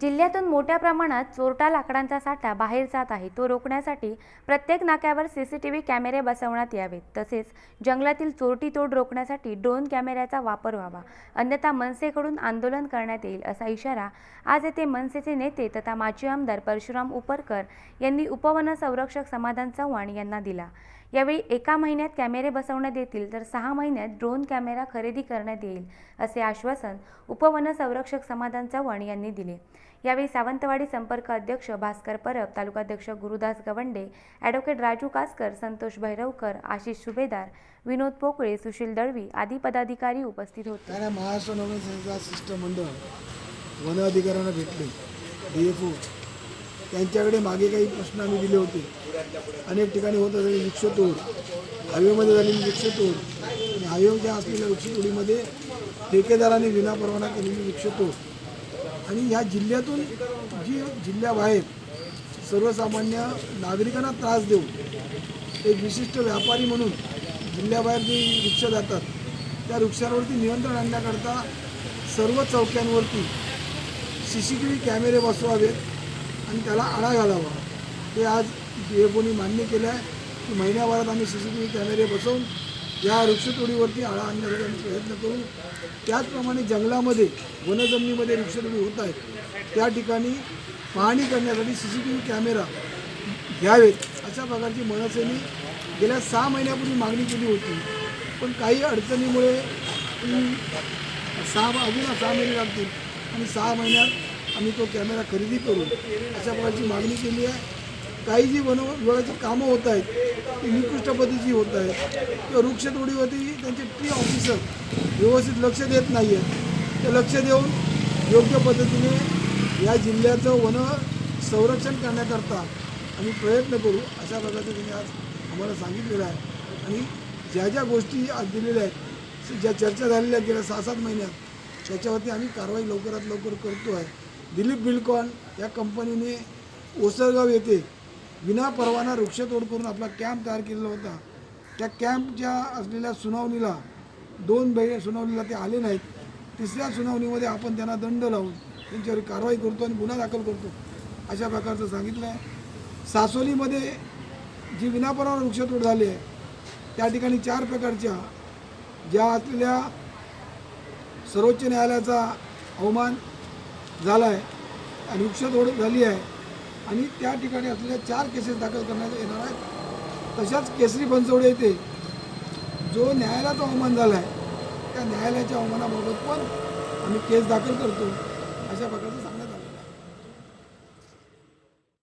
जिल्ह्यातून मोठ्या प्रमाणात चोरटा लाकडांचा साठा बाहेर जात आहे. तो रोखण्यासाठी प्रत्येक नाक्यावर सीसीटीव्ही कॅमेरे बसवण्यात यावेत. तसेच जंगलातील चोरटी तोड रोखण्यासाठी ड्रोन कॅमेऱ्याचा वापर व्हावा, अन्यथा मनसेकडून आंदोलन करण्यात येईल, असा इशारा आज येथे मनसेचे नेते तथा माजी आमदार परशुराम उपरकर यांनी उपवनस संरक्षक समाधान चव्हाण यांना दिला. यावेळी 1 महिन्यात कॅमेरे बसवण्यात येतील तर 6 महिन्यात ड्रोन कॅमेरा खरेदी करण्यात येईल, असे आश्वासन उपवनस संरक्षक समाधान चव्हाण यांनी दिले. यावेळी सावंतवाडी संपर्क अध्यक्ष भास्कर परब, तालुकाध्यक्ष गुरुदास गवंडे, ॲडव्होकेट राजू कासकर, संतोष रवकर, आशिष सुभेदार, विनोद पोकळे, सुशील दळवी आदी पदाधिकारी उपस्थित होते. महाराष्ट्र नवीन शिष्ट मंडळ वन अधिकाऱ्यांना भेटले, DFO त्यांच्याकडे मागे काही प्रश्न आम्ही दिले होते. अनेक ठिकाणी होत असलेली वृक्षतोड, हायवेमध्ये झालेली वृक्षतोड आणि हायवेच्या असलेल्या वृक्षतोडीमध्ये ठेकेदाराने विनापरवाना केलेली वृक्षतोड आणि ह्या जिल्ह्यातून जी जिल्ह्याबाहेर सर्वसामान्य नागरिकांना त्रास देऊन एक विशिष्ट व्यापारी म्हणून जिल्ह्याबाहेर जे वृक्ष जातात त्या वृक्षांवरती नियंत्रण आणण्याकरता सर्व चौक्यांवरती CCTV कॅमेरे बसवावेत आणि त्याला आळा घालावा. ते आज DFOनी मान्य केलं आहे की महिन्याभरात आम्ही CCTV कॅमेरे बसवून या वृक्षतोडीवरती आळा आणण्यासाठी आम्ही प्रयत्न करू. त्याचप्रमाणे जंगलामध्ये वनजमिनीमध्ये वृक्षतोडी होत आहेत त्या ठिकाणी पाहणी करण्यासाठी CCTV कॅमेरा घ्यावेत अशा प्रकारची मनसेने गेल्या 6 महिन्यापूर्वी मागणी केली होती. पण काही अडचणीमुळे अजून 6 महिने लागतील आणि 6 महिन्यात आम्ही तो कॅमेरा खरेदी करू अशा प्रकारची मागणी केली आहे. काही जी वन विभागाची कामं होत आहेत ती निकृष्ट पद्धतीची होत आहेत किंवा वृक्षतोडीवरती त्यांचे ट्री ऑफिसर व्यवस्थित लक्ष देत नाही आहेत. ते लक्ष देऊन योग्य पद्धतीने या जिल्ह्याचं वन संरक्षण करण्याकरता आम्ही प्रयत्न करू अशा प्रकारचं त्यांनी आज आम्हाला सांगितलेलं आहे. आणि ज्या ज्या गोष्टी आज दिलेल्या आहेत, ज्या चर्चा झालेल्या आहेत गेल्या 6-7 महिन्यात, त्याच्यावरती आम्ही कारवाई लवकरात लवकर करतो आहे. दिलीप बिल्डकॉन या कंपनीने ओसरगाव येथे विनापरवाना वृक्षतोड करून आपला कॅम्प तयार केलेला होता. त्या कॅम्पच्या असलेल्या सुनावणीला 2 सुनावणीला ते आले नाहीत. 3ऱ्या सुनावणीमध्ये आपण त्यांना दंड लावून त्यांच्यावर कारवाई करतो आणि गुन्हा दाखल करतो अशा प्रकारचं सांगितलं आहे. सासोलीमध्ये जी विनापरवाना वृक्षतोड झाली आहे त्या ठिकाणी 4 प्रकारच्या ज्या असलेल्या सर्वोच्च न्यायालयाचा अवमान झाला आहे आणि वृक्षतोड झाली आहे आणि त्या ठिकाणी असलेल्या 4 केसेस दाखल करण्यात येणार आहेत. तशाच केसरी बनसोडे येथे जो न्यायालयाचा अवमान झाला आहे त्या न्यायालयाच्या अवमानाबाबत पण आम्ही केस दाखल करतो अशा प्रकारचं